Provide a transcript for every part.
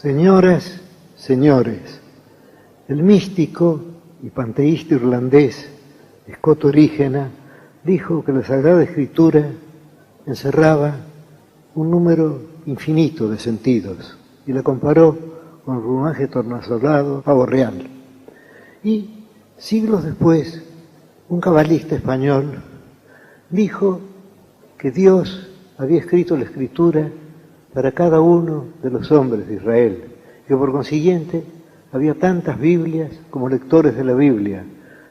Señoras, señores, el místico y panteísta irlandés Scott Orígena dijo que la Sagrada Escritura encerraba un número infinito de sentidos y la comparó con el plumaje tornasolado pavo real. Y siglos después, un cabalista español dijo que Dios había escrito la Escritura para cada uno de los hombres de Israel, que por consiguiente había tantas Biblias como lectores de la Biblia,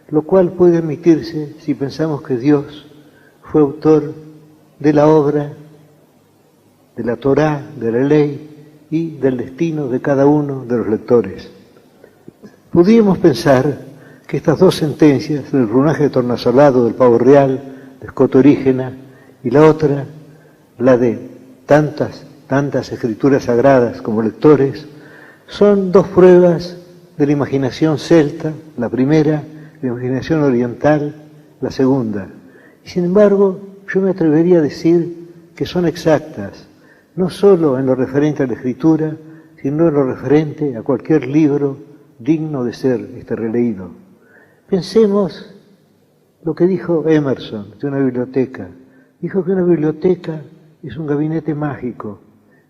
lo cual puede admitirse si pensamos que Dios fue autor de la obra, de la Torá, de la ley y del destino de cada uno de los lectores. Podríamos pensar que estas dos sentencias, el plumaje tornasolado del pavo real, de Scott Orígena, y la otra, la de tantas escrituras sagradas como lectores, son dos pruebas de la imaginación celta, la primera, la imaginación oriental, la segunda. Y sin embargo, yo me atrevería a decir que son exactas, no solo en lo referente a la escritura, sino en lo referente a cualquier libro digno de ser releído. Pensemos lo que dijo Emerson de una biblioteca. Dijo que una biblioteca es un gabinete mágico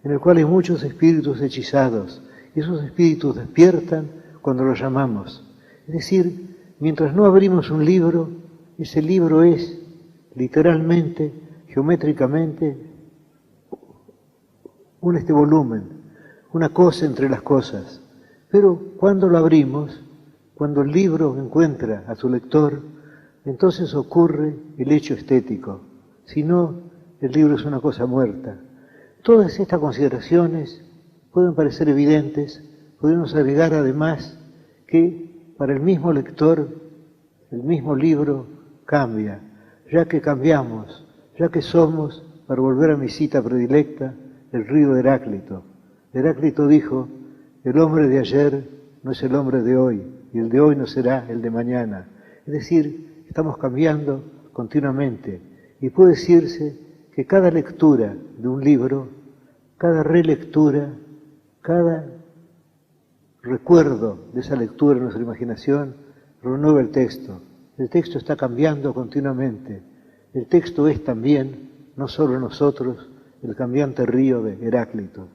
en el cual hay muchos espíritus hechizados, y esos espíritus despiertan cuando los llamamos. Es decir, mientras no abrimos un libro, ese libro es literalmente, geométricamente, un volumen, una cosa entre las cosas. Pero cuando lo abrimos, cuando el libro encuentra a su lector, entonces ocurre el hecho estético. Si no, el libro es una cosa muerta. Todas estas consideraciones pueden parecer evidentes, podemos agregar además que para el mismo lector, el mismo libro cambia, ya que cambiamos, ya que somos, para volver a mi cita predilecta, el río de Heráclito. Heráclito dijo, el hombre de ayer no es el hombre de hoy, y el de hoy no será el de mañana. Es decir, estamos cambiando continuamente, y puede decirse que cada lectura de un libro, cada relectura, cada recuerdo de esa lectura en nuestra imaginación renueva el texto. El texto está cambiando continuamente. El texto es también, no solo nosotros, el cambiante río de Heráclito.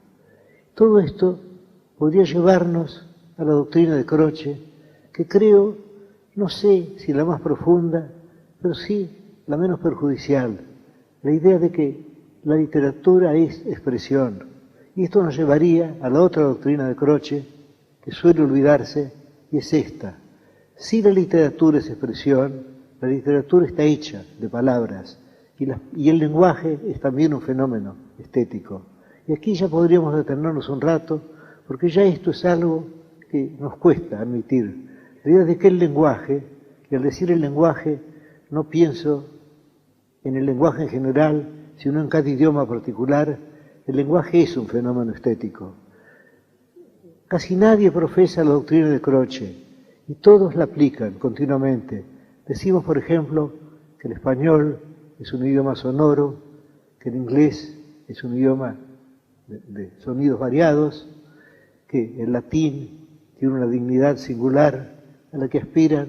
Todo esto podría llevarnos a la doctrina de Croce, que creo, no sé si la más profunda, pero sí la menos perjudicial. La idea de que la literatura es expresión. Y esto nos llevaría a la otra doctrina de Croce, que suele olvidarse, y es esta. Si la literatura es expresión, la literatura está hecha de palabras, y el lenguaje es también un fenómeno estético. Y aquí ya podríamos detenernos un rato, porque ya esto es algo que nos cuesta admitir. La idea de que el lenguaje, y al decir el lenguaje, no pienso en el lenguaje en general, sino en cada idioma particular, el lenguaje es un fenómeno estético. Casi nadie profesa la doctrina de Croce, y todos la aplican continuamente. Decimos, por ejemplo, que el español es un idioma sonoro, que el inglés es un idioma de sonidos variados, que el latín tiene una dignidad singular a la que aspiran,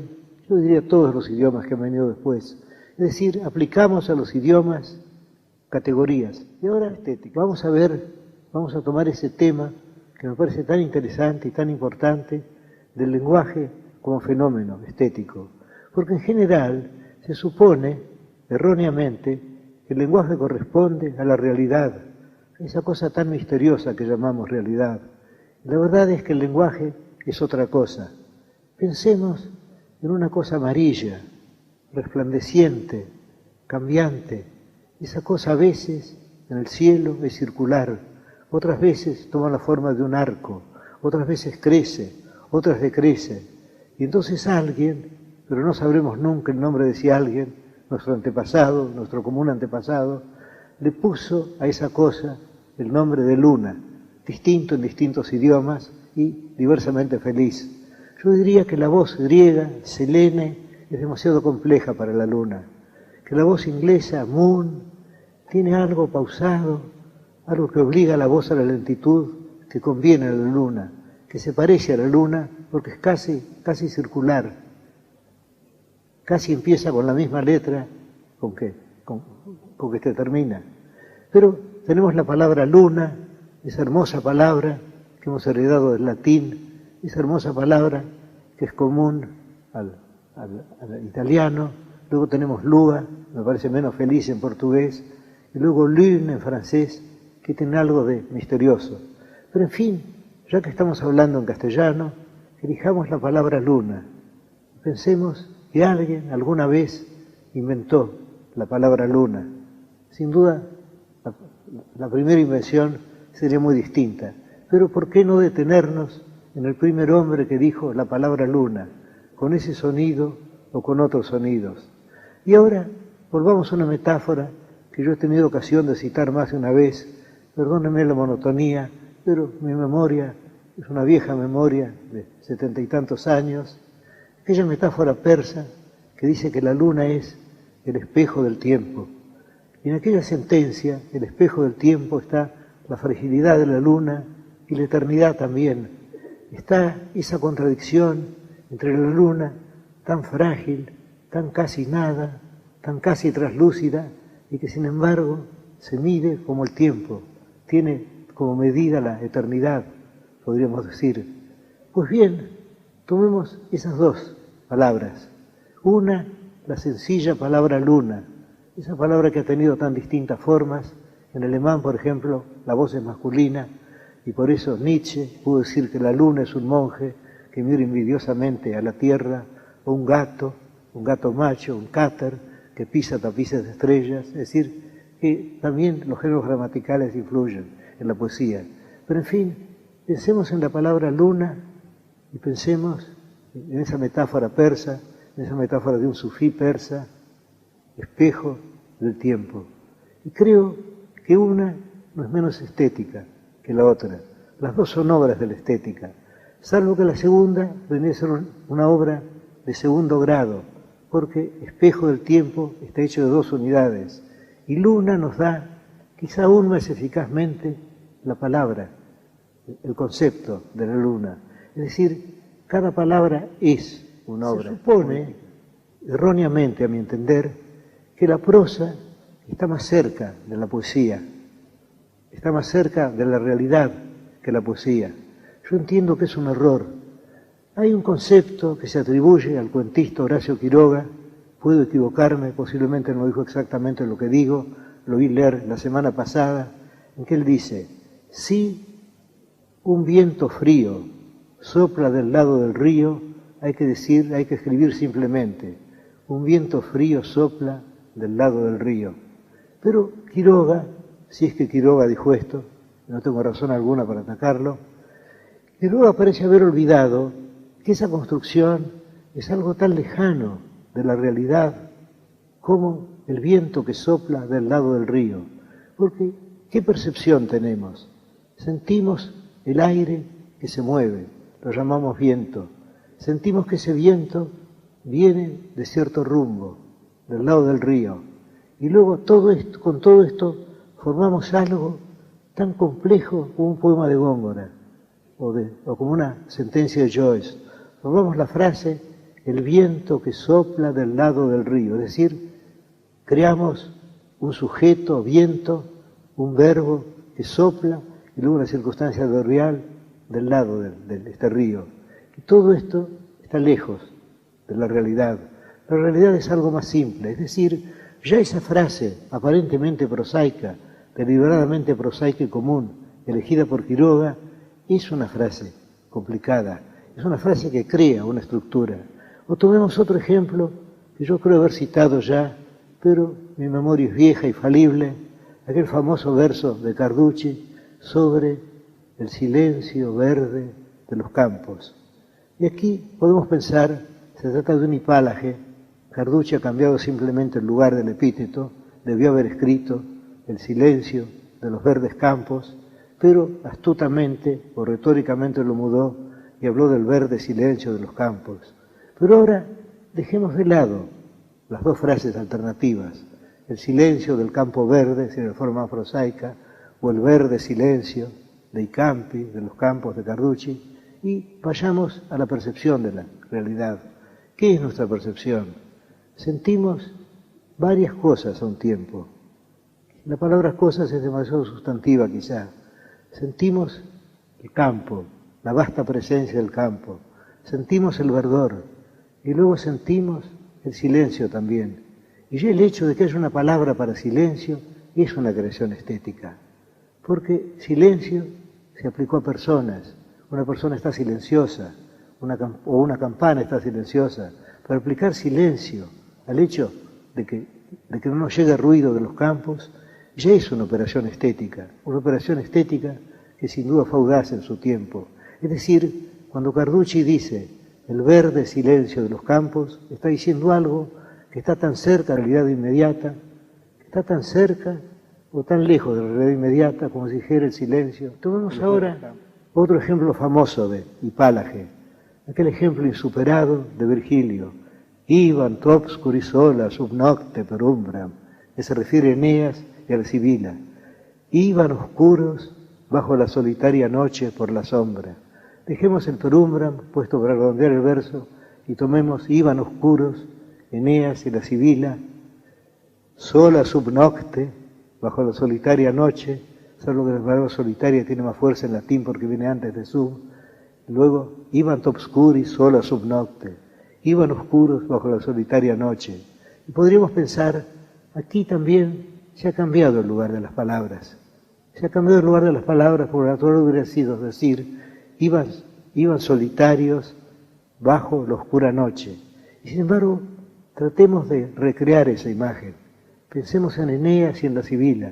yo diría, todos los idiomas que han venido después. Es decir, aplicamos a los idiomas categorías. Y ahora estética. Vamos a tomar ese tema que me parece tan interesante y tan importante del lenguaje como fenómeno estético. Porque en general se supone, erróneamente, que el lenguaje corresponde a la realidad, esa cosa tan misteriosa que llamamos realidad. La verdad es que el lenguaje es otra cosa. Pensemos en una cosa amarilla, resplandeciente, cambiante. Esa cosa a veces en el cielo es circular, otras veces toma la forma de un arco, otras veces crece, otras decrece. Y entonces alguien, pero no sabremos nunca el nombre de ese alguien, nuestro antepasado, nuestro común antepasado, le puso a esa cosa el nombre de luna, distinto en distintos idiomas y diversamente feliz. Yo diría que la voz griega, Selene, es demasiado compleja para la luna, que la voz inglesa, moon, tiene algo pausado, algo que obliga a la voz a la lentitud, que conviene a la luna, que se parece a la luna porque es casi circular, casi empieza con la misma letra con que termina. Pero tenemos la palabra luna, esa hermosa palabra que hemos heredado del latín, esa hermosa palabra que es común al italiano. Luego tenemos lua, me parece menos feliz en portugués, y luego lune en francés, que tiene algo de misterioso. Pero en fin, ya que estamos hablando en castellano, elijamos la palabra luna. Pensemos que alguien alguna vez inventó la palabra luna. Sin duda, la primera invención sería muy distinta. Pero ¿por qué no detenernos en el primer hombre que dijo la palabra luna, con ese sonido o con otros sonidos? Y ahora volvamos a una metáfora que yo he tenido ocasión de citar más de una vez. Perdónenme la monotonía, pero mi memoria es una vieja memoria de 70 y tantos años. Aquella metáfora persa que dice que la luna es el espejo del tiempo. Y en aquella sentencia, el espejo del tiempo, está la fragilidad de la luna y la eternidad también. Está esa contradicción entre la luna tan frágil, tan casi nada, tan casi traslúcida, y que sin embargo se mide como el tiempo, tiene como medida la eternidad, podríamos decir. Pues bien, tomemos esas dos palabras. Una, la sencilla palabra luna, esa palabra que ha tenido tan distintas formas. En alemán, por ejemplo, la voz es masculina, y por eso Nietzsche pudo decir que la luna es un monje que mira envidiosamente a la tierra, o un gato macho, un cáter, que pisa tapices de estrellas. Es decir, que también los géneros gramaticales influyen en la poesía. Pero en fin, pensemos en la palabra luna y pensemos en esa metáfora persa, en esa metáfora de un sufí persa, espejo del tiempo. Y creo que una no es menos estética que la otra. Las dos son obras de la estética, salvo que la segunda venía a ser una obra de segundo grado, porque espejo del tiempo está hecho de dos unidades, y luna nos da, quizá aún más eficazmente, la palabra, el concepto de la luna. Es decir, cada palabra es una obra. Se supone, erróneamente a mi entender, que la prosa está más cerca de la poesía, está más cerca de la realidad que la poesía. Yo entiendo que es un error. Hay un concepto que se atribuye al cuentista Horacio Quiroga, puedo equivocarme, posiblemente no dijo exactamente lo que digo, lo oí leer la semana pasada, en que él dice: si un viento frío sopla del lado del río, hay que escribir simplemente: un viento frío sopla del lado del río. Pero Quiroga, si es que Quiroga dijo esto, no tengo razón alguna para atacarlo, Quiroga parece haber olvidado que esa construcción es algo tan lejano de la realidad como el viento que sopla del lado del río. Porque, ¿qué percepción tenemos? Sentimos el aire que se mueve, lo llamamos viento. Sentimos que ese viento viene de cierto rumbo, del lado del río. Y luego con todo esto formamos algo tan complejo como un poema de Góngora o como una sentencia de Joyce. Formamos la frase: el viento que sopla del lado del río. Es decir, creamos un sujeto, viento, un verbo que sopla, y luego una circunstancia adverbial del lado de este río. Y todo esto está lejos de la realidad. La realidad es algo más simple. Es decir, ya esa frase aparentemente prosaica, deliberadamente prosaica y común, elegida por Quiroga, es una frase complicada. Es una frase que crea una estructura. O tomemos otro ejemplo que yo creo haber citado ya, pero mi memoria es vieja y falible, aquel famoso verso de Carducci sobre el silencio verde de los campos. Y aquí podemos pensar, se trata de un hipálaje. Carducci ha cambiado simplemente el lugar del epíteto, debió haber escrito el silencio de los verdes campos, pero astutamente o retóricamente lo mudó y habló del verde silencio de los campos. Pero ahora dejemos de lado las dos frases alternativas: el silencio del campo verde, en la forma prosaica, o el verde silencio dei campi, de los campos de Carducci, y vayamos a la percepción de la realidad. ¿Qué es nuestra percepción? Sentimos varias cosas a un tiempo. La palabra cosas es demasiado sustantiva quizá. Sentimos el campo, la vasta presencia del campo. Sentimos el verdor y luego sentimos el silencio también. Y ya el hecho de que haya una palabra para silencio es una creación estética. Porque silencio se aplicó a personas. Una persona está silenciosa, o una campana está silenciosa. Para aplicar silencio al hecho de que no nos llegue ruido de los campos, ya es una operación estética que sin duda fue audaz en su tiempo. Es decir, cuando Carducci dice el verde silencio de los campos, está diciendo algo que está tan cerca de la realidad inmediata, que está tan cerca o tan lejos de la realidad inmediata como si dijera el silencio. Tomemos ahora otro ejemplo famoso de Hipálage, aquel ejemplo insuperado de Virgilio, Iban obscuri sola sub nocte per umbram, que se refiere a Eneas y a la Sibila. Iban oscuros bajo la solitaria noche por la sombra. Dejemos el per umbram puesto para redondear el verso y tomemos iban oscuros, Eneas y la Sibila, sola sub nocte, bajo la solitaria noche, salvo que la palabra solitaria tiene más fuerza en latín porque viene antes de sub. Luego, iban obscuri sola sub nocte, iban oscuros bajo la solitaria noche. Y podríamos pensar, aquí también se ha cambiado el lugar de las palabras. Se ha cambiado el lugar de las palabras, porque la natural hubiera sido decir, iban solitarios bajo la oscura noche. Y sin embargo, tratemos de recrear esa imagen. Pensemos en Eneas y en la Sibila,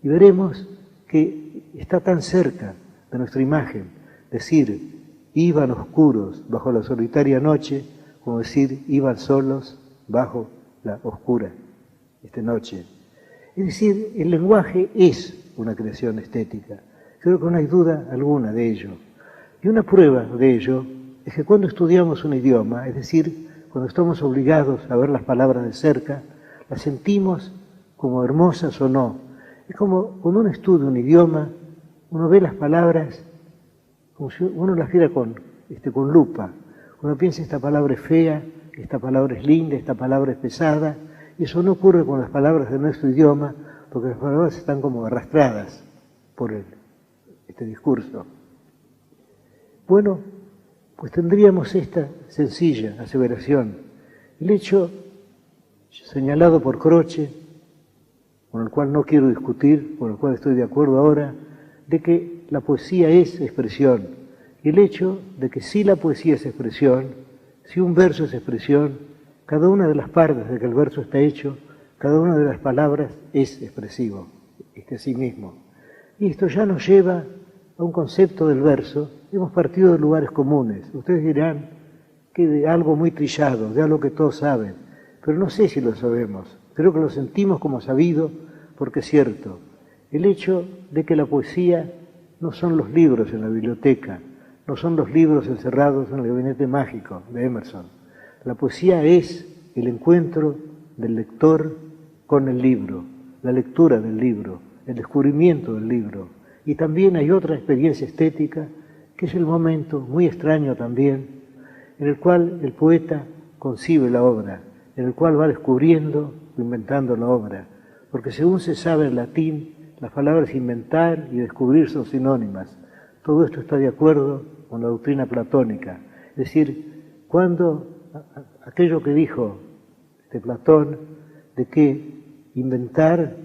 y veremos que está tan cerca de nuestra imagen decir, iban oscuros bajo la solitaria noche, como decir, iban solos bajo la oscura noche. Es decir, el lenguaje es una creación estética. Creo que no hay duda alguna de ello. Y una prueba de ello es que cuando estudiamos un idioma, es decir, cuando estamos obligados a ver las palabras de cerca, las sentimos como hermosas o no. Es como cuando uno estudia un idioma, uno ve las palabras como si uno las viera con lupa. Uno piensa, esta palabra es fea, esta palabra es linda, esta palabra es pesada. Y eso no ocurre con las palabras de nuestro idioma, porque las palabras están como arrastradas por este discurso. Bueno, pues tendríamos esta sencilla aseveración. El hecho señalado por Croce, con el cual no quiero discutir, con el cual estoy de acuerdo ahora, de que la poesía es expresión. Y el hecho de que si la poesía es expresión, si un verso es expresión, cada una de las partes de que el verso está hecho, cada una de las palabras es expresivo, a sí mismo. Y esto ya nos lleva a un concepto del verso. Hemos partido de lugares comunes. Ustedes dirán que de algo muy trillado, de algo que todos saben, pero no sé si lo sabemos. Creo que lo sentimos como sabido, porque es cierto. El hecho de que la poesía no son los libros en la biblioteca, no son los libros encerrados en el gabinete mágico de Emerson. La poesía es el encuentro del lector con el libro, la lectura del libro, el descubrimiento del libro. Y también hay otra experiencia estética, que es el momento, muy extraño también, en el cual el poeta concibe la obra, en el cual va descubriendo o inventando la obra. Porque según se sabe en latín, las palabras inventar y descubrir son sinónimas. Todo esto está de acuerdo con la doctrina platónica. Es decir, cuando aquello que dijo Platón, de que inventar,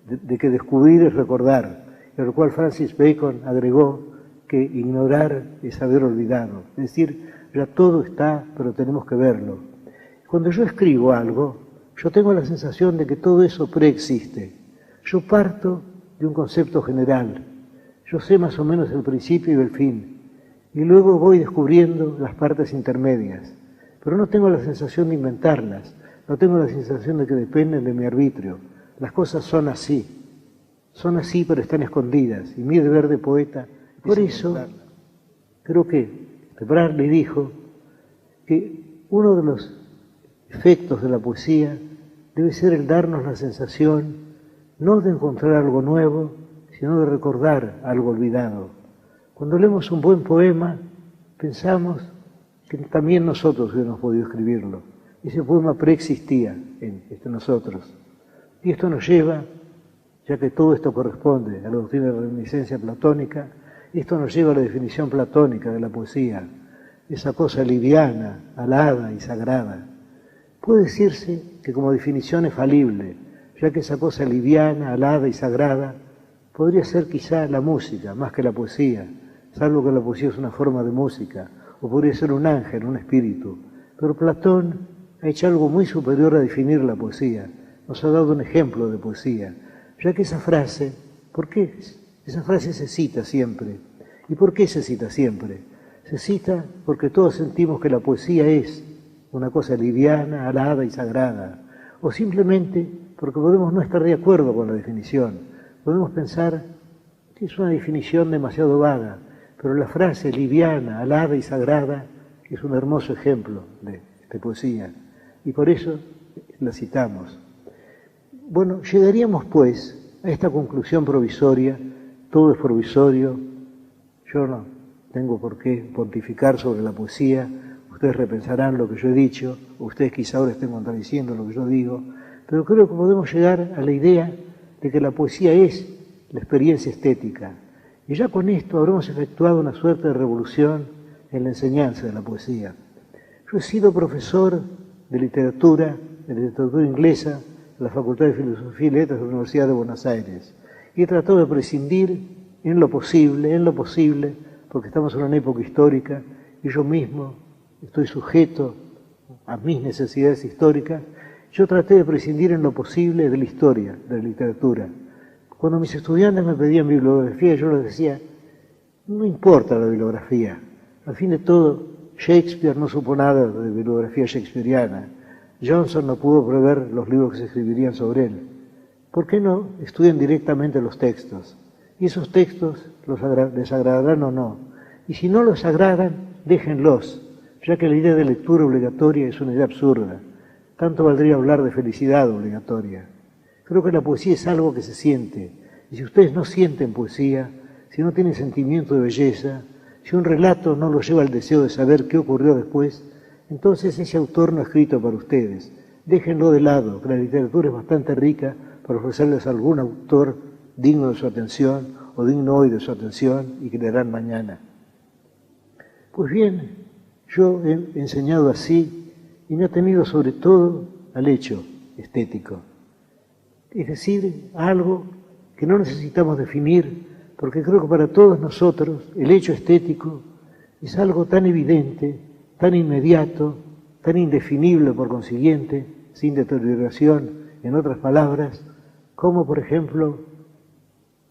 de que descubrir es recordar, y a lo cual Francis Bacon agregó que ignorar es haber olvidado. Es decir, ya todo está, pero tenemos que verlo. Cuando yo escribo algo, yo tengo la sensación de que todo eso preexiste. Yo parto de un concepto general, yo sé más o menos el principio y el fin, y luego voy descubriendo las partes intermedias. Pero no tengo la sensación de inventarlas, no tengo la sensación de que dependen de mi arbitrio. Las cosas son así pero están escondidas, y mi deber de poeta. Por eso, creo que Bradley dijo que uno de los efectos de la poesía debe ser el darnos la sensación no de encontrar algo nuevo, sino de recordar algo olvidado. Cuando leemos un buen poema, pensamos que también nosotros hubiéramos podido escribirlo. Ese poema preexistía entre nosotros. Y esto nos lleva, ya que todo esto corresponde a la doctrina de la reminiscencia platónica, esto nos lleva a la definición platónica de la poesía, esa cosa liviana, alada y sagrada. Puede decirse que como definición es falible, ya que esa cosa liviana, alada y sagrada podría ser quizá la música, más que la poesía, salvo que la poesía es una forma de música, o podría ser un ángel, un espíritu. Pero Platón ha hecho algo muy superior a definir la poesía. Nos ha dado un ejemplo de poesía, ya que esa frase, ¿por qué? Esa frase se cita siempre. ¿Y por qué se cita siempre? Se cita porque todos sentimos que la poesía es una cosa liviana, alada y sagrada, o simplemente porque podemos no estar de acuerdo con la definición. Podemos pensar que es una definición demasiado vaga, pero la frase liviana, alada y sagrada es un hermoso ejemplo de poesía, y por eso la citamos. Bueno, llegaríamos pues a esta conclusión provisoria, todo es provisorio, yo no tengo por qué pontificar sobre la poesía, ustedes repensarán lo que yo he dicho, o ustedes quizá ahora estén contradiciendo lo que yo digo, pero creo que podemos llegar a la idea de que la poesía es la experiencia estética. Y ya con esto habremos efectuado una suerte de revolución en la enseñanza de la poesía. Yo he sido profesor de literatura inglesa, en la Facultad de Filosofía y Letras de la Universidad de Buenos Aires, y he tratado de prescindir en lo posible, porque estamos en una época histórica, y yo mismo estoy sujeto a mis necesidades históricas. Yo traté de prescindir en lo posible de la historia, de la literatura. Cuando mis estudiantes me pedían bibliografía, yo les decía, no importa la bibliografía. Al fin de todo, Shakespeare no supo nada de bibliografía shakespeariana. Johnson no pudo prever los libros que se escribirían sobre él. ¿Por qué no estudian directamente los textos? Y esos textos les agradarán o no. Y si no los agradan, déjenlos, ya que la idea de lectura obligatoria es una idea absurda. Tanto valdría hablar de felicidad obligatoria. Creo que la poesía es algo que se siente. Y si ustedes no sienten poesía, si no tienen sentimiento de belleza, si un relato no los lleva al deseo de saber qué ocurrió después, entonces ese autor no ha escrito para ustedes. Déjenlo de lado, que la literatura es bastante rica para ofrecerles a algún autor digno de su atención o digno hoy de su atención y que leerán mañana. Pues bien, yo he enseñado así y me he atenido sobre todo al hecho estético. Es decir, algo que no necesitamos definir, porque creo que para todos nosotros el hecho estético es algo tan evidente, tan inmediato, tan indefinible por consiguiente, sin deterioración, en otras palabras, como por ejemplo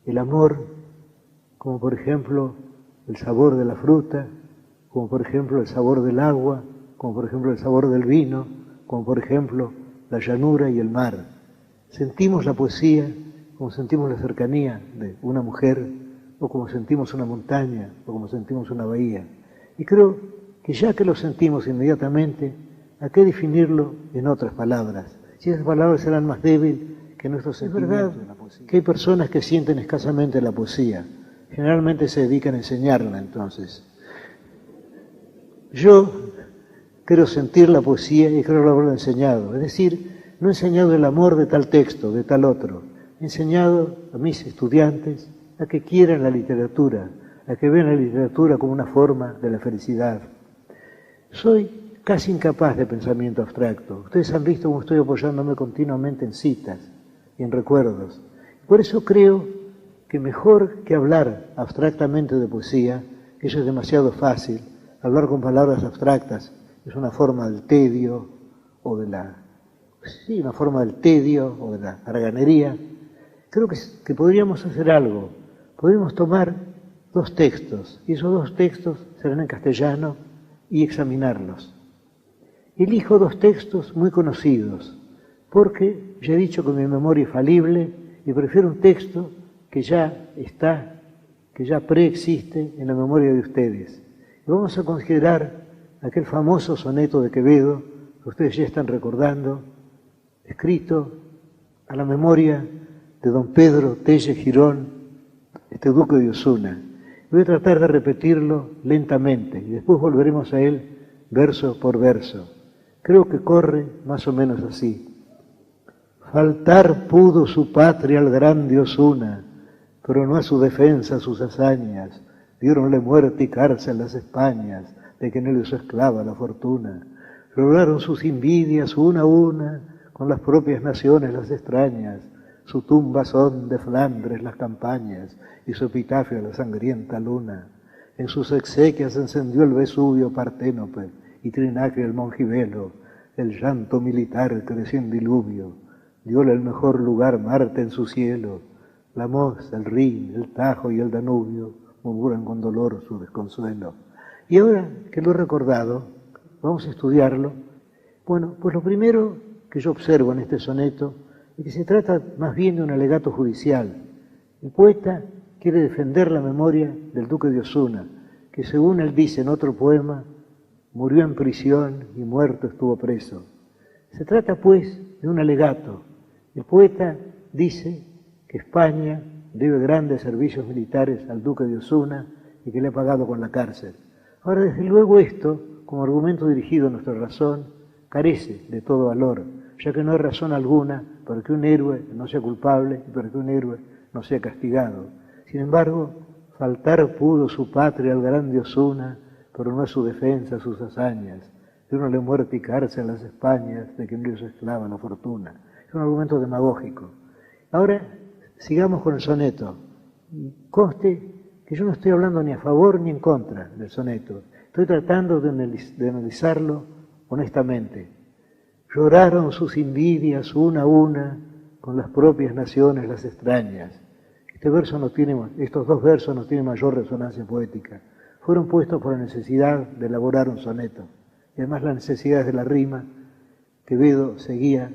el amor, como por ejemplo el sabor de la fruta, como por ejemplo el sabor del agua, como por ejemplo el sabor del vino, como por ejemplo la llanura y el mar. Sentimos la poesía como sentimos la cercanía de una mujer, o como sentimos una montaña, o como sentimos una bahía. Y creo que ya que lo sentimos inmediatamente, ¿a qué definirlo en otras palabras? Si esas palabras serán más débiles que nuestros sentimientos. Es verdad que hay personas que sienten escasamente la poesía. Generalmente se dedican a enseñarla entonces. Yo quiero sentir la poesía y creo haberlo enseñado. Es decir, no he enseñado el amor de tal texto, de tal otro. He enseñado a mis estudiantes a que quieran la literatura, a que vean la literatura como una forma de la felicidad. Soy casi incapaz de pensamiento abstracto. Ustedes han visto cómo estoy apoyándome continuamente en citas y en recuerdos. Por eso creo que mejor que hablar abstractamente de poesía, que eso es demasiado fácil, hablar con palabras abstractas es una forma del tedio o de la haraganería. Creo que podríamos hacer algo. Podríamos tomar dos textos, y esos dos textos serán en castellano, y examinarlos. Elijo dos textos muy conocidos, porque ya he dicho que mi memoria es falible, y prefiero un texto que ya está, que ya preexiste en la memoria de ustedes. Y vamos a considerar aquel famoso soneto de Quevedo, que ustedes ya están recordando, escrito a la memoria de don Pedro Telle Girón, duque de Osuna. Voy a tratar de repetirlo lentamente y después volveremos a él verso por verso. Creo que corre más o menos así. Faltar pudo su patria al grande Osuna, pero no a su defensa sus hazañas. Diéronle muerte y cárcel las Españas, de que en él hizo esclava la fortuna. Lograron sus invidias una a una, con las propias naciones las extrañas. Su tumba son de Flandres las campañas, y su epitafio la sangrienta luna. En sus exequias encendió el Vesubio Parténope, y Trinacrio el Mongibelo. El llanto militar creció en diluvio. Dióle el mejor lugar Marte en su cielo. La Mosa, el Rin, el Tajo y el Danubio murmuran con dolor su desconsuelo. Y ahora que lo he recordado, vamos a estudiarlo. Bueno, pues lo primero que yo observo en este soneto es que se trata más bien de un alegato judicial. El poeta quiere defender la memoria del duque de Osuna, que según él dice en otro poema, murió en prisión y muerto estuvo preso. Se trata pues de un alegato. El poeta dice que España debe grandes servicios militares al duque de Osuna y que le ha pagado con la cárcel. Ahora, desde luego esto, como argumento dirigido a nuestra razón, carece de todo valor, ya que no hay razón alguna para que un héroe no sea culpable y para que un héroe no sea castigado. Sin embargo, faltar pudo su patria al grande Osuna, pero no a su defensa, sus hazañas. Diéronle muerte y cárcel a las Españas, de que no hizo esclava la fortuna. Es un argumento demagógico. Ahora, sigamos con el soneto. Conste que yo no estoy hablando ni a favor ni en contra del soneto. Estoy tratando de analizarlo honestamente. Lloraron sus invidias una a una, con las propias naciones las extrañas. Estos dos versos no tienen mayor resonancia poética. Fueron puestos por la necesidad de elaborar un soneto. Y además las necesidades de la rima. Quevedo seguía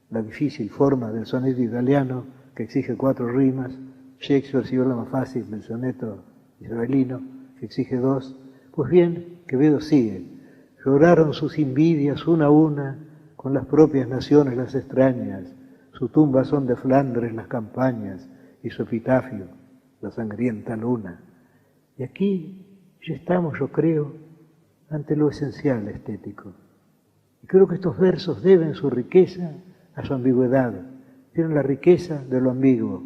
la difícil forma del soneto italiano, que exige 4 rimas. Shakespeare siguió la más fácil del soneto israelino, que exige 2. Pues bien, Quevedo sigue. Lloraron sus invidias una a una, con las propias naciones las extrañas. Su tumba son de Flandres las campañas, y su epitafio la sangrienta luna. Y aquí ya estamos, yo creo, ante lo esencial estético. Y creo que estos versos deben su riqueza a su ambigüedad. Tienen la riqueza de lo ambiguo.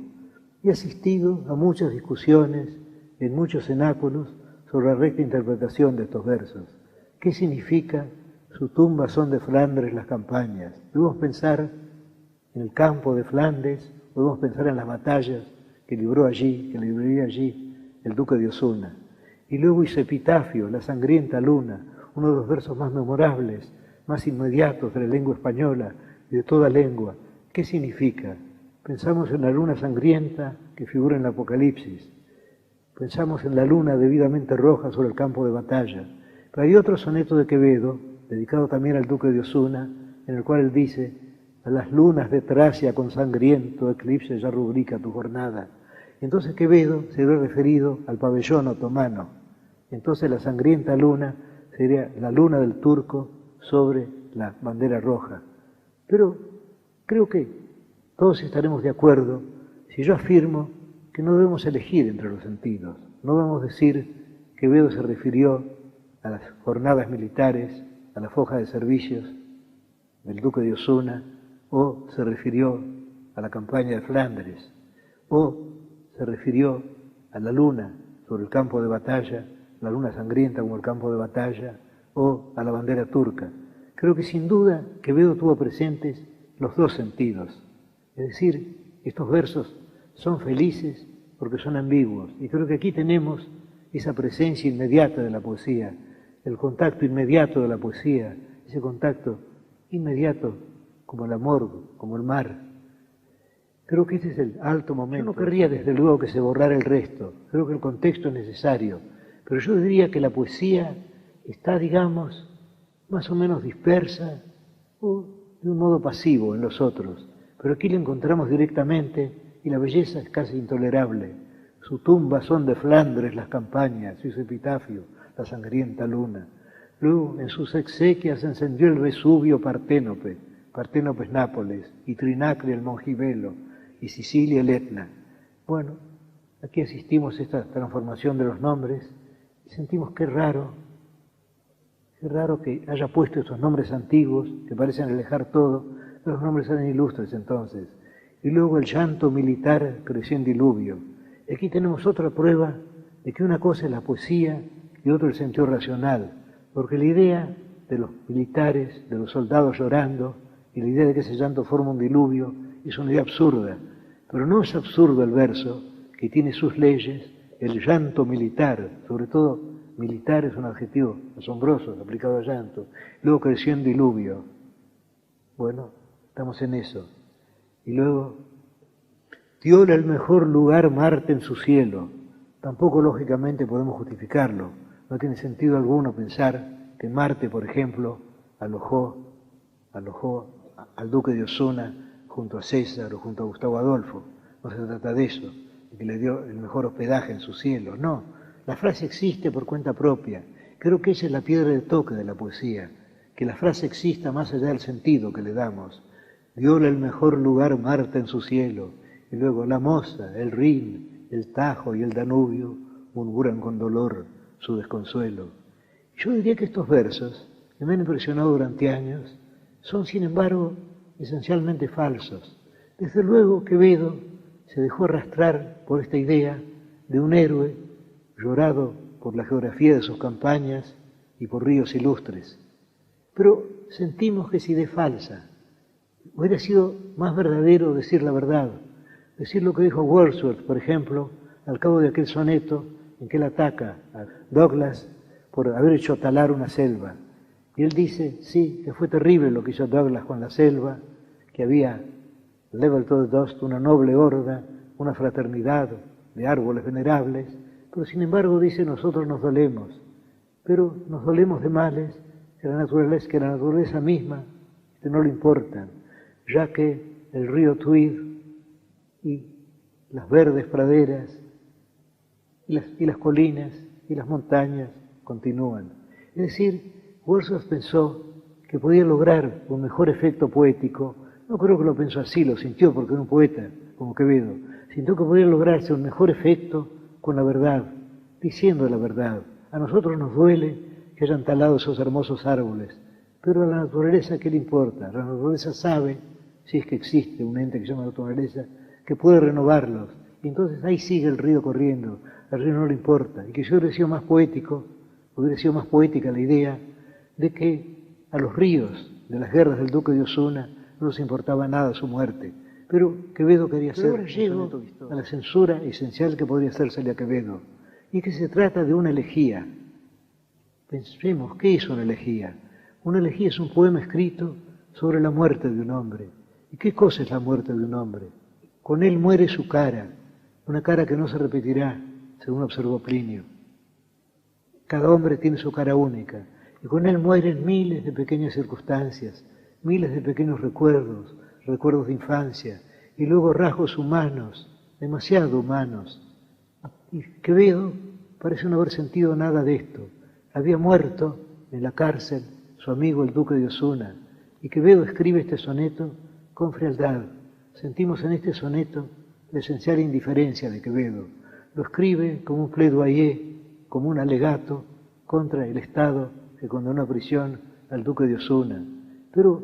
He asistido a muchas discusiones en muchos cenáculos sobre la recta interpretación de estos versos. ¿Qué significa su tumba son de Flandres las campañas? Debemos pensar en el campo de Flandes, podemos pensar en las batallas que libraría allí el duque de Osuna. Y luego hizo epitafio, la sangrienta luna, uno de los versos más memorables, más inmediatos de la lengua española y de toda lengua. ¿Qué significa? Pensamos en la luna sangrienta que figura en el Apocalipsis. Pensamos en la luna debidamente roja sobre el campo de batalla. Pero hay otro soneto de Quevedo, dedicado también al duque de Osuna, en el cual él dice: a las lunas de Tracia con sangriento eclipse ya rubrica tu jornada. Entonces Quevedo se ve referido al pabellón otomano. Entonces la sangrienta luna sería la luna del turco sobre la bandera roja. Pero creo que todos estaremos de acuerdo si yo afirmo que no debemos elegir entre los sentidos. No debemos decir que Quevedo se refirió a las jornadas militares, a la foja de servicios del duque de Osuna, o se refirió a la campaña de Flandes, o se refirió a la luna sobre el campo de batalla, la luna sangrienta como el campo de batalla, o a la bandera turca. Creo que sin duda Quevedo tuvo presentes los dos sentidos. Es decir, estos versos son felices porque son ambiguos. Y creo que aquí tenemos esa presencia inmediata de la poesía, el contacto inmediato de la poesía, ese contacto inmediato como el amor, como el mar. Creo que este es el alto momento. Yo no querría desde luego que se borrara el resto. Creo que el contexto es necesario. Pero yo diría que la poesía está, digamos, más o menos dispersa o de un modo pasivo en los otros. Pero aquí la encontramos directamente y la belleza es casi intolerable. Su tumba son de Flandres las campañas y su epitafio la sangrienta luna. Luego en sus exequias encendió el Vesubio Parténope, Parténope es Nápoles, y Trinacria el Mongibelo, y Sicilia el Etna. Bueno, Aquí asistimos a esta transformación de los nombres y sentimos qué raro que haya puesto estos nombres antiguos que parecen alejar todo, pero los nombres eran ilustres entonces. Y luego el llanto militar creció en diluvio. Y aquí tenemos otra prueba de que una cosa es la poesía y otra el sentido racional, porque la idea de los militares, de los soldados llorando, y la idea de que ese llanto forma un diluvio es una idea absurda, pero no es absurdo el verso que tiene sus leyes, el llanto militar, sobre todo militar es un adjetivo asombroso aplicado al llanto, luego creció en diluvio. Bueno, estamos en eso. Y luego, dióle el mejor lugar Marte en su cielo. Tampoco lógicamente podemos justificarlo. No tiene sentido alguno pensar que Marte, por ejemplo, alojó al duque de Osuna junto a César o junto a Gustavo Adolfo. No se trata de eso, de que le dio el mejor hospedaje en su cielo. No, la frase existe por cuenta propia. Creo que esa es la piedra de toque de la poesía, que la frase exista más allá del sentido que le damos. Dióle el mejor lugar Marte en su cielo, y luego la Mosa, el Rin, el Tajo y el Danubio murmuran con dolor su desconsuelo. Yo diría que estos versos, que me han impresionado durante años, son sin embargo esencialmente falsos. Desde luego Quevedo se dejó arrastrar por esta idea de un héroe llorado por la geografía de sus campañas y por ríos ilustres. Pero sentimos que es idea falsa. Hubiera sido más verdadero decir la verdad, decir lo que dijo Wordsworth, por ejemplo, al cabo de aquel soneto en que él ataca a Douglas por haber hecho talar una selva. Y él dice, sí, que fue terrible lo que hizo Douglas con la selva, que había level to the dust, una noble horda, una fraternidad de árboles venerables, pero sin embargo dice, nosotros nos dolemos, pero nos dolemos de males que la naturaleza misma que no le importan, ya que el río Tweed y las verdes praderas y las colinas y las montañas continúan. Es decir, Wordsworth pensó que podía lograr un mejor efecto poético. No creo que lo pensó así, lo sintió porque era un poeta como Quevedo. Sintió que podía lograrse un mejor efecto con la verdad, diciendo la verdad. A nosotros nos duele que hayan talado esos hermosos árboles, pero a la naturaleza, ¿qué le importa? La naturaleza sabe, si es que existe un ente que se llama naturaleza, que puede renovarlos. Y entonces ahí sigue el río corriendo, al río no le importa. Y que yo hubiera sido más poético, hubiera sido más poética la idea de que a los ríos de las guerras del duque de Osuna no les importaba nada su muerte. Pero Quevedo quería hacer. Ahora llego a la censura esencial que podría hacérsele a Quevedo, y que se trata de una elegía. Pensemos, ¿qué es una elegía? Una elegía es un poema escrito sobre la muerte de un hombre. ¿Y qué cosa es la muerte de un hombre? Con él muere su cara, una cara que no se repetirá, según observó Plinio. Cada hombre tiene su cara única, y con él mueren miles de pequeñas circunstancias, miles de pequeños recuerdos, recuerdos de infancia, y luego rasgos humanos, demasiado humanos. Y Quevedo parece no haber sentido nada de esto. Había muerto en la cárcel su amigo el duque de Osuna, y Quevedo escribe este soneto con frialdad. Sentimos en este soneto la esencial indiferencia de Quevedo. Lo escribe como un plaidoyer, como un alegato contra el Estado que condenó a prisión al duque de Osuna. Pero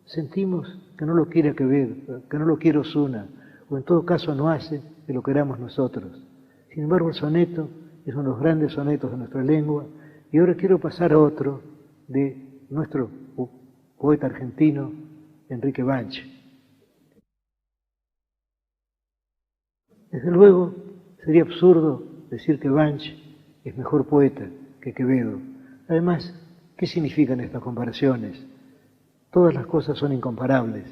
sentimos que no lo quiere Quevedo, que no lo quiere Osuna, o en todo caso no hace que lo queramos nosotros. Sin embargo, el soneto es uno de los grandes sonetos de nuestra lengua, y ahora quiero pasar a otro de nuestro poeta argentino, Enrique Banch. Desde luego, sería absurdo decir que Banch es mejor poeta que Quevedo. Además, ¿qué significan estas comparaciones? Todas las cosas son incomparables,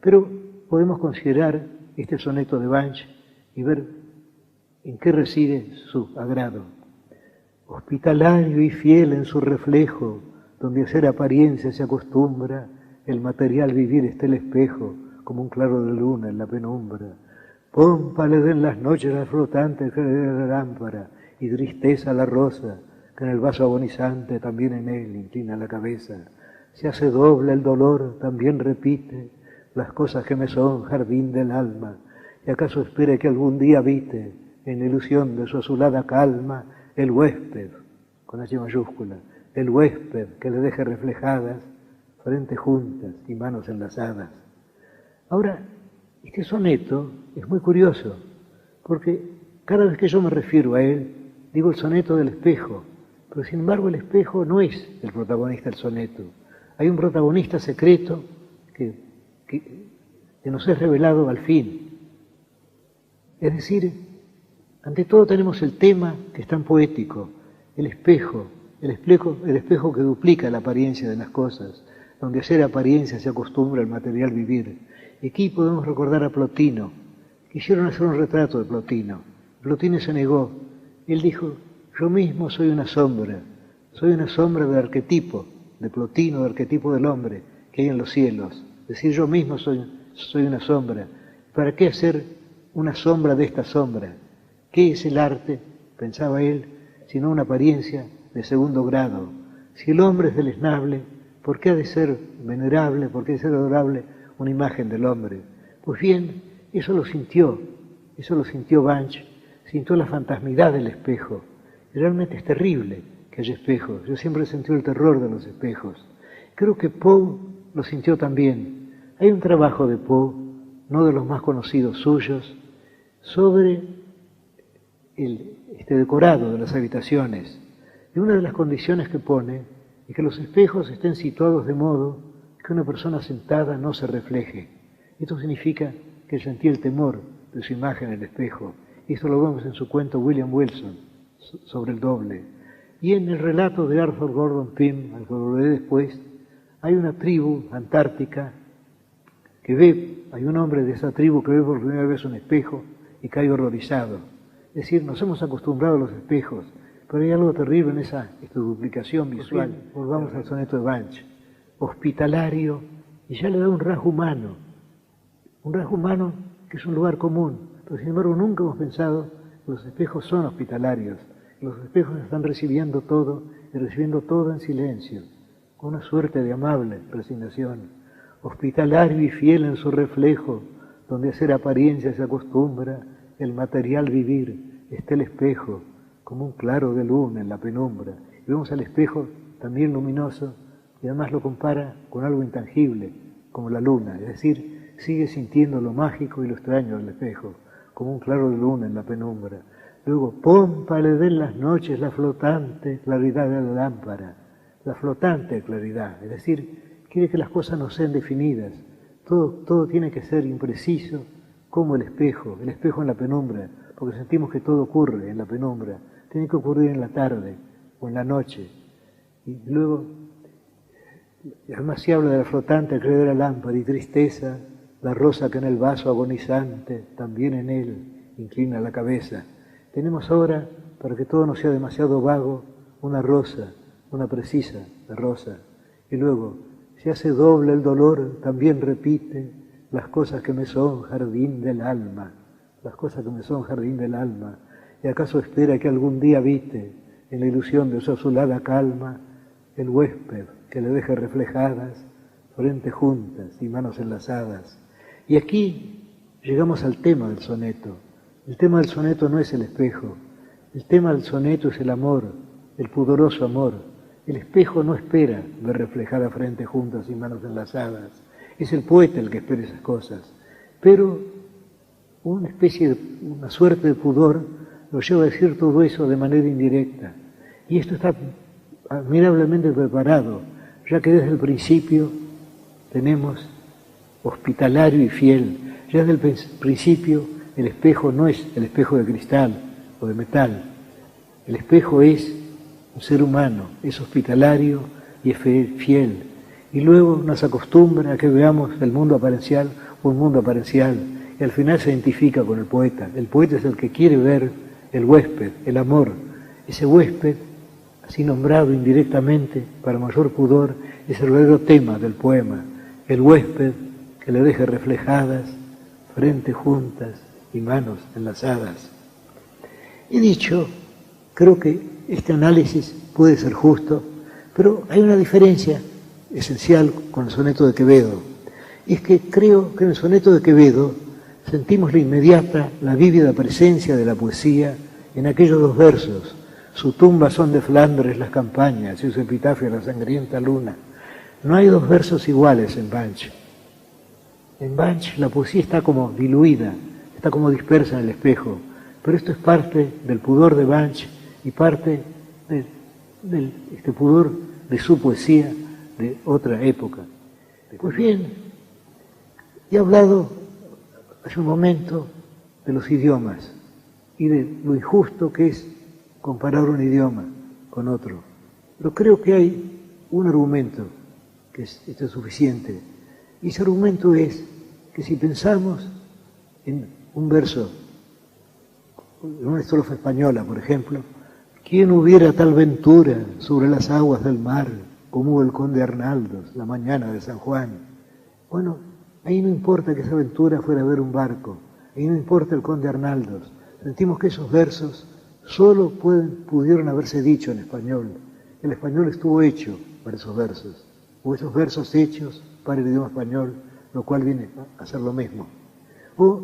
pero podemos considerar este soneto de Banch y ver en qué reside su agrado. Hospitalario y fiel en su reflejo, donde hacer apariencia se acostumbra, el material vivir está el espejo, como un claro de luna en la penumbra. Pompa le den las noches al flotante que le dé la lámpara, y tristeza a la rosa, que en el vaso agonizante también en él inclina la cabeza. Se hace doble el dolor, también repite las cosas que me son jardín del alma, y acaso espere que algún día habite en la ilusión de su azulada calma, el huésped, con H mayúscula, el huésped que le deje reflejadas frentes juntas y manos enlazadas. Ahora, este soneto es muy curioso, porque cada vez que yo me refiero a él, digo el soneto del espejo, pero sin embargo el espejo no es el protagonista del soneto. Hay un protagonista secreto que nos es revelado al fin. Es decir, ante todo tenemos el tema que es tan poético, el espejo que duplica la apariencia de las cosas, donde hacer apariencia se acostumbra al material vivir. Y aquí podemos recordar a Plotino. Quisieron hacer un retrato de Plotino. Plotino se negó. Él dijo, yo mismo soy una sombra del arquetipo de Plotino, del arquetipo del hombre que hay en los cielos. Es decir, yo mismo soy una sombra. ¿Para qué hacer una sombra de esta sombra? ¿Qué es el arte? Pensaba él, sino una apariencia de segundo grado. Si el hombre es deleznable, ¿por qué ha de ser venerable? ¿Por qué ha de ser adorable una imagen del hombre? Pues bien, eso lo sintió Banch, sintió la fantasmidad del espejo. Y realmente es terrible que haya espejos. Yo siempre he sentido el terror de los espejos. Creo que Poe lo sintió también. Hay un trabajo de Poe, no de los más conocidos suyos, sobre el decorado de las habitaciones. Y una de las condiciones que pone es que los espejos estén situados de modo que una persona sentada no se refleje. Esto significa que él sentía el temor de su imagen en el espejo. Y esto lo vemos en su cuento William Wilson, sobre el doble. Y en el relato de Arthur Gordon Pym, al que volveré después, hay una tribu antártica hay un hombre de esa tribu que ve por primera vez un espejo y cae horrorizado. Es decir, nos hemos acostumbrado a los espejos, pero hay algo terrible en esta duplicación visual. Volvamos al soneto de Banch. Hospitalario, y ya le da un rasgo humano que es un lugar común, pero sin embargo nunca hemos pensado que los espejos son hospitalarios. Los espejos están recibiendo todo y recibiendo todo en silencio, con una suerte de amable resignación. Hospitalario y fiel en su reflejo, donde hacer apariencia se acostumbra, el material vivir, está el espejo, como un claro de luna en la penumbra. Y vemos al espejo también luminoso, y además lo compara con algo intangible, como la luna, es decir, sigue sintiendo lo mágico y lo extraño del espejo, como un claro de luna en la penumbra. Luego, pompa le den las noches la flotante claridad de la lámpara, la flotante claridad, es decir, quiere que las cosas no sean definidas, todo tiene que ser impreciso, como el espejo en la penumbra, porque sentimos que todo ocurre en la penumbra, tiene que ocurrir en la tarde o en la noche. Y luego, además se habla de la flotante claridad de la lámpara y tristeza, la rosa que en el vaso agonizante, también en él, inclina la cabeza. Tenemos ahora, para que todo no sea demasiado vago, una rosa, una precisa de rosa. Y luego, se hace doble el dolor, también repite las cosas que me son jardín del alma, las cosas que me son jardín del alma. ¿Y acaso espera que algún día habite en la ilusión de su azulada calma el huésped que le deje reflejadas frentes juntas y manos enlazadas? Y aquí llegamos al tema del soneto. El tema del soneto no es el espejo, el tema del soneto es el amor, el pudoroso amor. El espejo no espera ver reflejada frente juntas y manos enlazadas. Es el poeta el que espera esas cosas. Pero una suerte de pudor lo lleva a decir todo eso de manera indirecta. Y esto está admirablemente preparado, ya que desde el principio tenemos hospitalario y fiel. Ya desde el principio el espejo no es el espejo de cristal o de metal. El espejo es un ser humano, es hospitalario y es fiel. Y luego nos acostumbra a que veamos el mundo aparencial o un mundo aparencial. Y al final se identifica con el poeta. El poeta es el que quiere ver el huésped, el amor. Ese huésped, así nombrado indirectamente para mayor pudor, es el verdadero tema del poema. El huésped que le deje reflejadas, frentes juntas y manos enlazadas. He dicho, creo que este análisis puede ser justo, pero hay una diferencia esencial con el soneto de Quevedo. Y es que creo que en el soneto de Quevedo sentimos la inmediata, la vívida presencia de la poesía en aquellos dos versos. Su tumba son de Flandres las campañas y su epitafio la sangrienta luna. No hay dos versos iguales en Banch. En Banch la poesía está como diluida, está como dispersa en el espejo, pero esto es parte del pudor de Banch y parte del pudor de su poesía de otra época. Pues bien, he hablado hace un momento de los idiomas y de lo injusto que es comparar un idioma con otro. Pero creo que hay un argumento que es suficiente. Y ese argumento es que si pensamos en un verso, en una estrofa española, por ejemplo, ¿quién hubiera tal ventura sobre las aguas del mar como hubo el conde Arnaldos la mañana de San Juan? Bueno, ahí no importa que esa aventura fuera a ver un barco, ahí no importa el conde Arnaldos. Sentimos que esos versos solo pudieron haberse dicho en español. El español estuvo hecho para esos versos, o esos versos hechos para el idioma español, lo cual viene a ser lo mismo. O,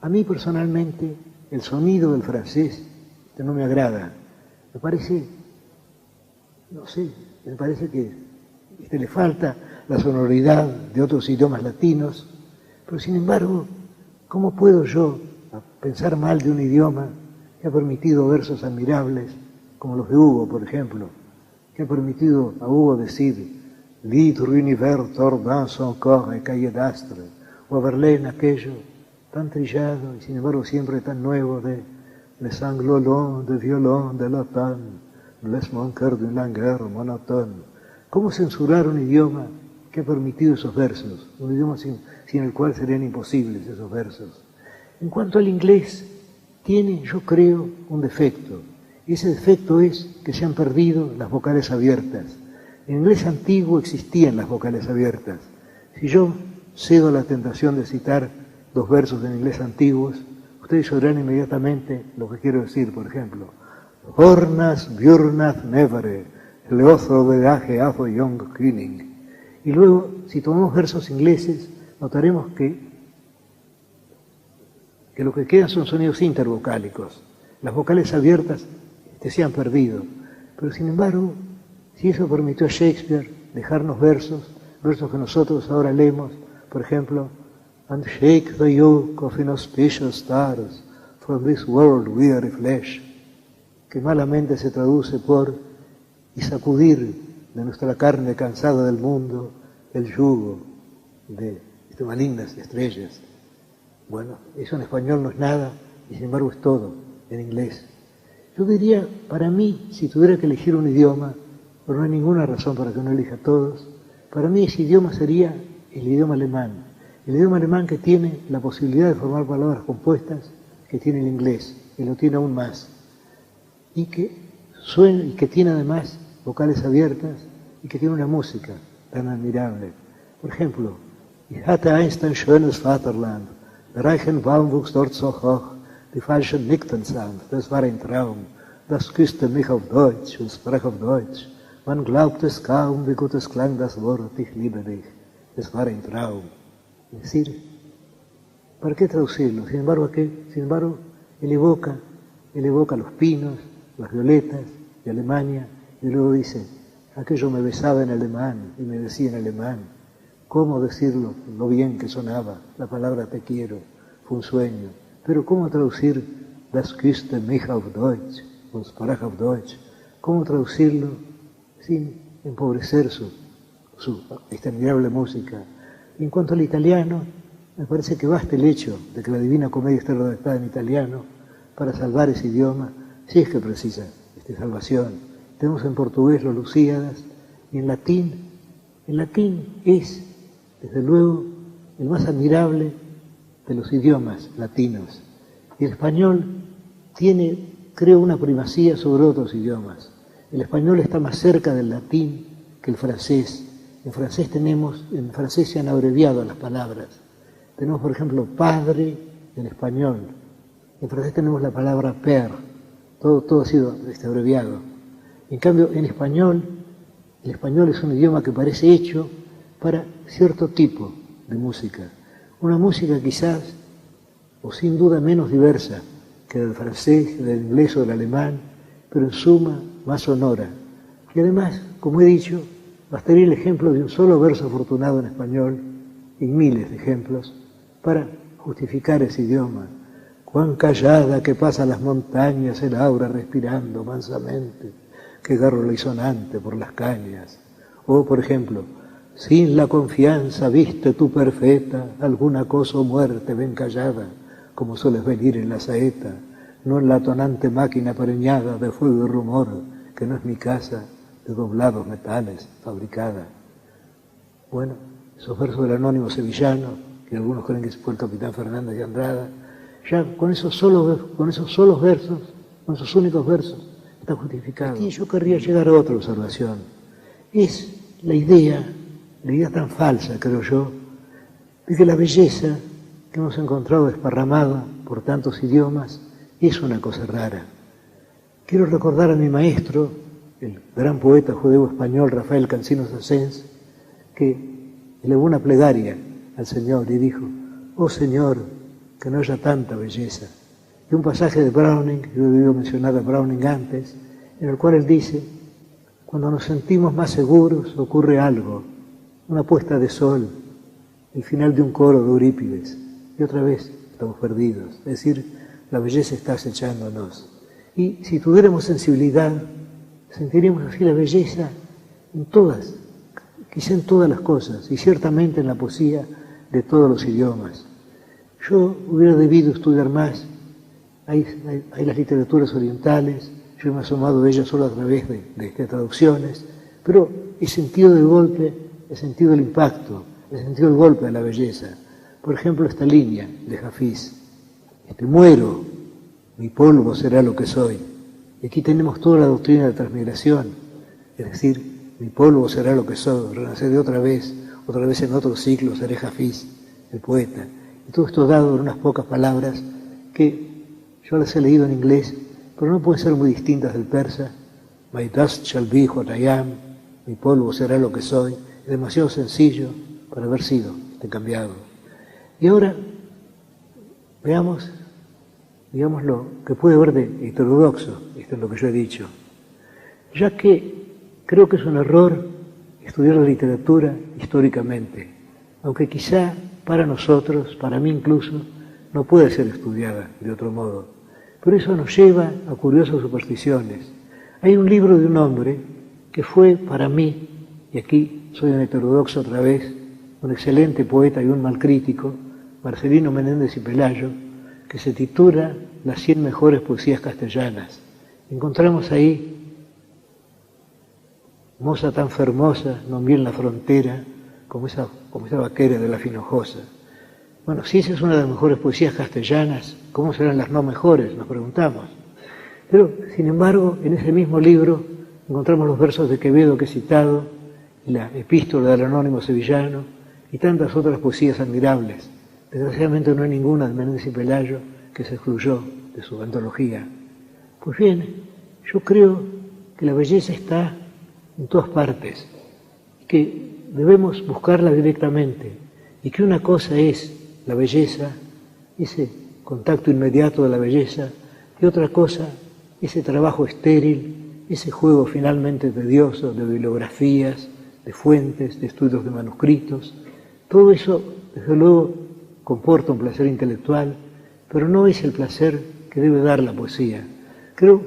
a mí personalmente, el sonido del francés no me agrada. Me parece, no sé, me parece que le falta la sonoridad de otros idiomas latinos, pero sin embargo, ¿cómo puedo yo pensar mal de un idioma que ha permitido versos admirables, como los de Hugo, por ejemplo, que ha permitido a Hugo decir «L'hydre univers tordant son corps et cahier d'astre», o a Verlaine aquello tan trillado y sin embargo siempre tan nuevo de «Les sanglots de violon de l'automne, les manqueurs d'une langueur monotone». ¿Cómo censurar un idioma que ha permitido esos versos? Un idioma sin el cual serían imposibles esos versos. En cuanto al inglés, tiene, yo creo, un defecto. Y ese defecto es que se han perdido las vocales abiertas. En inglés antiguo existían las vocales abiertas. Si yo cedo a la tentación de citar dos versos en inglés antiguos, ustedes sabrán inmediatamente lo que quiero decir, por ejemplo. Hornas, Björnas, Nevere, Leozo de Age, Afo, Young, Küning. Y luego, si tomamos versos ingleses, notaremos que lo que quedan son sonidos intervocálicos. Las vocales abiertas se han perdido. Pero sin embargo, si eso permitió a Shakespeare dejarnos versos que nosotros ahora leemos, por ejemplo, «And shake the yoke of inauspicious stars from this world weary flesh», que malamente se traduce por «y sacudir de nuestra carne cansada del mundo el yugo de malignas estrellas». Bueno, eso en español no es nada y sin embargo es todo en inglés. Yo diría, para mí, si tuviera que elegir un idioma, pero no hay ninguna razón para que uno elija todos, para mí ese idioma sería el idioma alemán. El idioma alemán que tiene la posibilidad de formar palabras compuestas que tiene el inglés, que lo tiene aún más, y que suena y que tiene además vocales abiertas y que tiene una música tan admirable. Por ejemplo, Ich hatte einst ein schönes Vaterland, der Reichenbaum wuchs dort so hoch, die falschen nickten sanft, das war ein Traum, das küsste mich auf Deutsch und sprach auf Deutsch. Man glaubt es kaum, wie gut es klang das Wort, ich liebe dich, das war ein Traum. Es decir, ¿para qué traducirlo? Sin embargo, él evoca los pinos, las violetas de Alemania, y luego dice, aquello me besaba en alemán y me decía en alemán. ¿Cómo decirlo? Lo bien que sonaba la palabra te quiero, fue un sueño. Pero ¿cómo traducir das küsste mich auf Deutsch, und sprach auf Deutsch? ¿Cómo traducirlo sin empobrecer su admirable música? En cuanto al italiano, me parece que basta el hecho de que la Divina Comedia esté redactada en italiano para salvar ese idioma, si es que precisa salvación. Tenemos en portugués los Lusíadas y en latín es, desde luego, el más admirable de los idiomas latinos. Y el español tiene, creo, una primacía sobre otros idiomas. El español está más cerca del latín que el francés. En francés se han abreviado las palabras. Tenemos, por ejemplo, padre en español. En francés tenemos la palabra père. Todo ha sido abreviado. En cambio, en español, el español es un idioma que parece hecho para cierto tipo de música. Una música quizás o sin duda menos diversa que del francés, del inglés o del alemán, pero en suma más sonora. Y además, como he dicho, bastaría el ejemplo de un solo verso afortunado en español, y miles de ejemplos, para justificar ese idioma. Cuán callada que pasa las montañas el aura respirando mansamente, que garro y sonante por las cañas. O, por ejemplo, sin la confianza viste tu perfeta, alguna cosa o muerte ven callada, como sueles venir en la saeta, no en la tonante máquina preñada de fuego y rumor, que no es mi casa, de doblados metales fabricada. Bueno, esos versos del anónimo sevillano, que algunos creen que fue el capitán Fernández de Andrada, ya con esos solos versos, con esos únicos versos, está justificado. Aquí yo querría llegar a otra observación. Es la idea tan falsa, creo yo, de que la belleza que hemos encontrado desparramada por tantos idiomas es una cosa rara. Quiero recordar a mi maestro, el gran poeta judeo-español Rafael Cansinos Assens, que elevó una plegaria al Señor y dijo: «Oh Señor, que no haya tanta belleza». Y un pasaje de Browning, yo he debido mencionar a Browning antes, en el cual él dice: «Cuando nos sentimos más seguros ocurre algo, una puesta de sol, el final de un coro de Eurípides, y otra vez estamos perdidos». Es decir, la belleza está acechándonos. Y si tuviéramos sensibilidad, sentiríamos así la belleza en todas, quizá en todas las cosas, y ciertamente en la poesía de todos los idiomas. Yo hubiera debido estudiar más. Hay las literaturas orientales, yo me he asomado a ellas solo a través de traducciones, pero he sentido de golpe, he sentido el impacto, he sentido el golpe de la belleza. Por ejemplo, esta línea de Hafiz: «Muero, mi polvo será lo que soy». Y aquí tenemos toda la doctrina de transmigración, es decir, mi polvo será lo que soy, renaceré otra vez en otro ciclo seré Hafiz, el poeta. Y todo esto dado en unas pocas palabras que yo las he leído en inglés, pero no pueden ser muy distintas del persa. My dust shall be what I am, mi polvo será lo que soy. Es demasiado sencillo para haber sido cambiado. Y ahora veamos, digamos, lo que puede haber de heterodoxo, esto es lo que yo he dicho, ya que creo que es un error estudiar la literatura históricamente, aunque quizá para nosotros, para mí incluso, no puede ser estudiada de otro modo. Pero eso nos lleva a curiosas supersticiones. Hay un libro de un hombre que fue para mí, y aquí soy un heterodoxo otra vez, un excelente poeta y un mal crítico, Marcelino Menéndez y Pelayo, que se titula Las 100 mejores poesías castellanas. Encontramos ahí moza tan fermosa, non vi en la frontera, como esa vaquera de la Finojosa. Bueno, si esa es una de las mejores poesías castellanas, ¿cómo serán las no mejores? Nos preguntamos. Pero, sin embargo, en ese mismo libro encontramos los versos de Quevedo que he citado, la epístola del anónimo sevillano y tantas otras poesías admirables. Desgraciadamente no hay ninguna de Menéndez y Pelayo que se excluyó de su antología. Pues bien, yo creo que la belleza está en todas partes, que debemos buscarla directamente y que una cosa es la belleza, ese contacto inmediato de la belleza, y otra cosa, ese trabajo estéril, ese juego finalmente tedioso de bibliografías, de fuentes, de estudios de manuscritos. Todo eso, desde luego, comporta un placer intelectual, pero no es el placer que debe dar la poesía. Creo,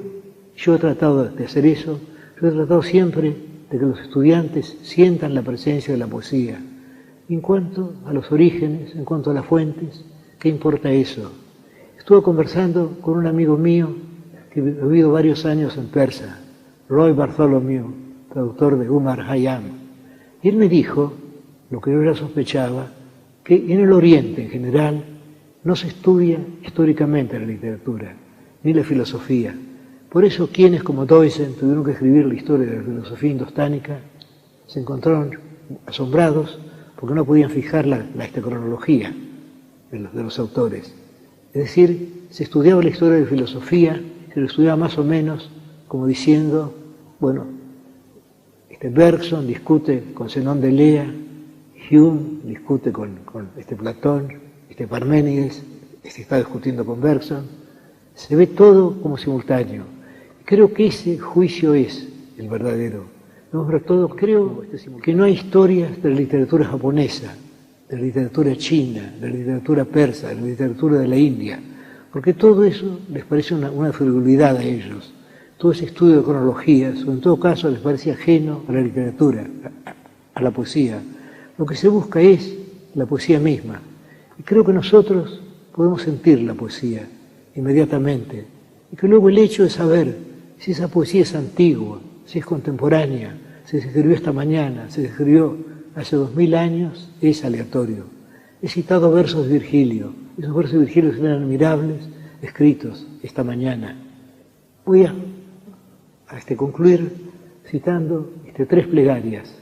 yo he tratado de hacer eso, yo he tratado siempre de que los estudiantes sientan la presencia de la poesía. En cuanto a los orígenes, en cuanto a las fuentes, ¿qué importa eso? Estuve conversando con un amigo mío que ha vivido varios años en Persa, Roy Bartholomew, traductor de Umar Khayyam. Y él me dijo, lo que yo ya sospechaba, que en el Oriente en general no se estudia históricamente la literatura, ni la filosofía. Por eso quienes como Deussen tuvieron que escribir la historia de la filosofía indostánica se encontraron asombrados porque no podían fijar la cronología de los autores. Es decir, se estudiaba la historia de filosofía, se lo estudiaba más o menos como diciendo, bueno, Bergson discute con Zenón de Lea, Hume discute con Platón, Parménides, está discutiendo con Bergson, se ve todo como simultáneo. Creo que ese juicio es el verdadero. Sobre todo creo que no hay historias de la literatura japonesa, de la literatura china, de la literatura persa, de la literatura de la India, porque todo eso les parece una frivolidad a ellos. Todo ese estudio de cronologías, o en todo caso les parece ajeno a la literatura, a la poesía. Lo que se busca es la poesía misma. Y creo que nosotros podemos sentir la poesía inmediatamente. Y que luego el hecho de saber si esa poesía es antigua, si es contemporánea, si se escribió esta mañana, si se escribió hace 2000 años, es aleatorio. He citado versos de Virgilio. Esos versos de Virgilio eran admirables, escritos esta mañana. Voy a concluir citando 3 plegarias,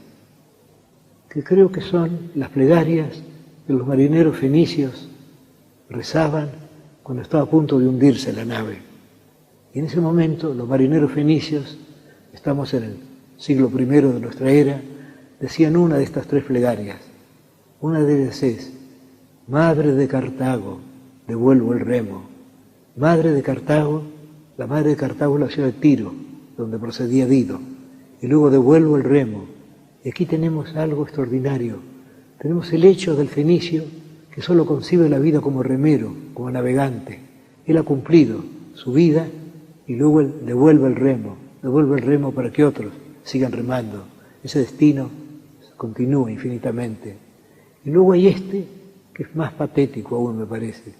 que creo que son las plegarias que los marineros fenicios rezaban cuando estaba a punto de hundirse la nave. Y en ese momento los marineros fenicios, estamos en el siglo I de nuestra era, decían una de estas 3 plegarias. Una de ellas es: Madre de Cartago, devuelvo el remo. Madre de Cartago, la madre de Cartago es la ciudad de Tiro, donde procedía Dido. Y luego devuelvo el remo. Y aquí tenemos algo extraordinario. Tenemos el hecho del fenicio que solo concibe la vida como remero, como navegante. Él ha cumplido su vida y luego él devuelve el remo para que otros sigan remando. Ese destino continúa infinitamente. Y luego hay que es más patético aún, me parece.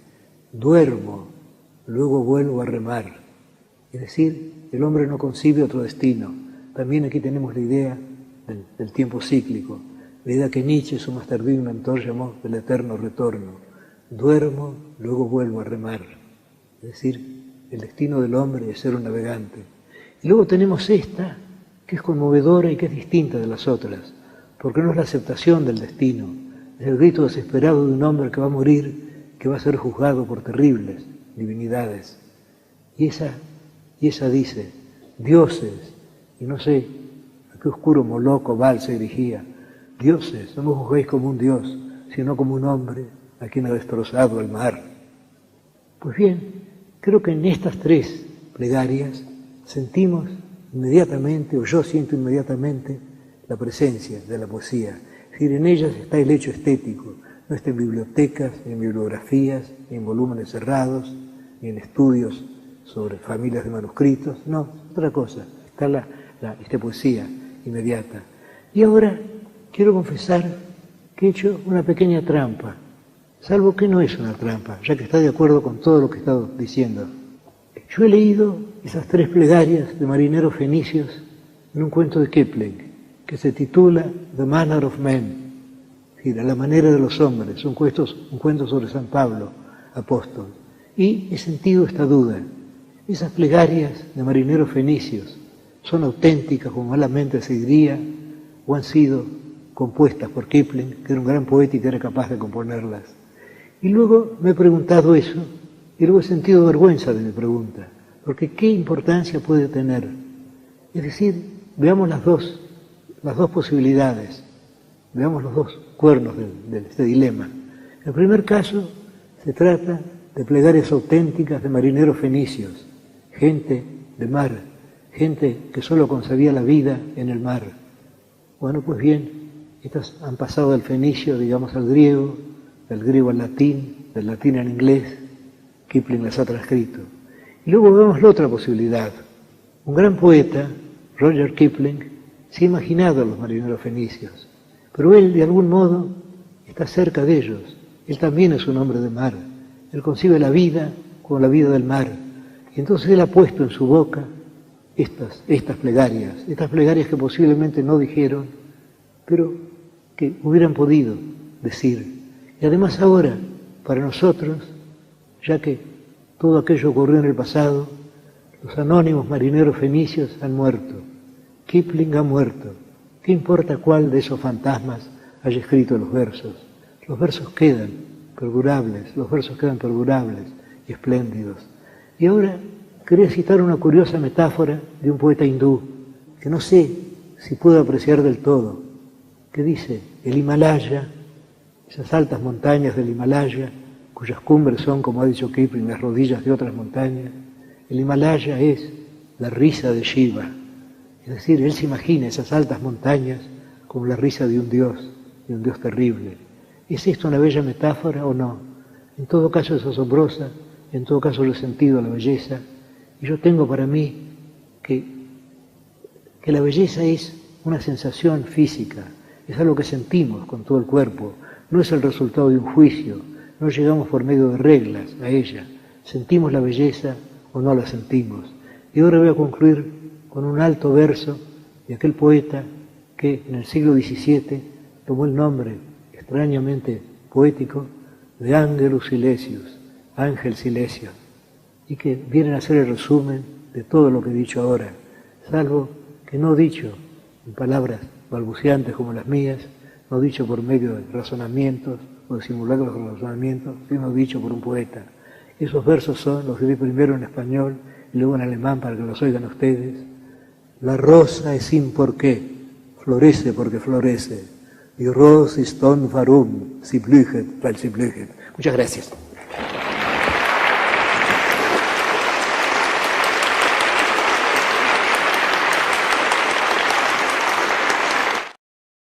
Duermo, luego vuelvo a remar. Es decir, el hombre no concibe otro destino. También aquí tenemos la idea del tiempo cíclico, la idea que Nietzsche, su más tardío inventor, llamó del eterno retorno. Duermo, luego vuelvo a remar. Es decir, el destino del hombre es ser un navegante. Y luego tenemos esta, que es conmovedora y que es distinta de las otras, porque no es la aceptación del destino, es el grito desesperado de un hombre que va a morir, que va a ser juzgado por terribles divinidades. Y esa dice: dioses, y no sé a qué oscuro Moloco Baal se dirigía, dioses, no me juzguéis como un dios, sino como un hombre a quien ha destrozado el mar. Pues bien, creo que en estas 3 plegarias sentimos inmediatamente, o yo siento inmediatamente, la presencia de la poesía. Es decir, en ellas está el hecho estético, no está en bibliotecas, ni en bibliografías, ni en volúmenes cerrados, ni en estudios sobre familias de manuscritos, no, otra cosa, está la poesía inmediata. Y ahora quiero confesar que he hecho una pequeña trampa, salvo que no es una trampa, ya que está de acuerdo con todo lo que he estado diciendo. Yo he leído esas 3 plegarias de marineros fenicios en un cuento de Kipling, que se titula The Manner of Men, es decir, a la manera de los hombres, un cuento sobre San Pablo, apóstol. Y he sentido esta duda. Esas plegarias de marineros fenicios son auténticas, como malamente se diría, o han sido compuestas por Kipling, que era un gran poeta y que era capaz de componerlas. Y luego me he preguntado eso, y luego he sentido vergüenza de mi pregunta, porque ¿qué importancia puede tener? Es decir, veamos las dos posibilidades, veamos los 2 cuernos de este dilema. En el primer caso, se trata de plegarias auténticas de marineros fenicios, gente de mar, gente que solo concebía la vida en el mar. Bueno, pues bien, estas han pasado del fenicio, digamos, al griego, del griego al latín, del latín al inglés. Kipling las ha transcrito. Y luego vemos la otra posibilidad. Un gran poeta, Roger Kipling, se ha imaginado a los marineros fenicios, pero él, de algún modo, está cerca de ellos. Él también es un hombre de mar. Él concibe la vida como la vida del mar. Y entonces él ha puesto en su boca estas plegarias que posiblemente no dijeron, pero que hubieran podido decir. Y además ahora, para nosotros, ya que todo aquello ocurrió en el pasado, los anónimos marineros fenicios han muerto. Kipling ha muerto. ¿Qué importa cuál de esos fantasmas haya escrito los versos? Los versos quedan perdurables y espléndidos. Y ahora quería citar una curiosa metáfora de un poeta hindú, que no sé si puedo apreciar del todo, que dice: el Himalaya, esas altas montañas del Himalaya, cuyas cumbres son, como ha dicho Kipling, las rodillas de otras montañas. El Himalaya es la risa de Shiva. Es decir, él se imagina esas altas montañas como la risa de un Dios terrible. ¿Es esto una bella metáfora o no? En todo caso es asombrosa, en todo caso lo he sentido la belleza, y yo tengo para mí que la belleza es una sensación física, es algo que sentimos con todo el cuerpo, no es el resultado de un juicio, no llegamos por medio de reglas a ella, sentimos la belleza o no la sentimos. Y ahora voy a concluir con un alto verso de aquel poeta que en el siglo XVII tomó el nombre extrañamente poético de Angelus Silesius, Ángel Silesio, y que vienen a ser el resumen de todo lo que he dicho ahora, salvo que no dicho en palabras balbuceantes como las mías, no dicho por medio de razonamientos o de simulacros de razonamientos, sino dicho por un poeta. Esos versos son, los diré primero en español y luego en alemán para que los oigan ustedes. La rosa es sin porqué, florece porque florece. Die Rose ist on warum, sie blühet, weil sie blühet. Muchas gracias.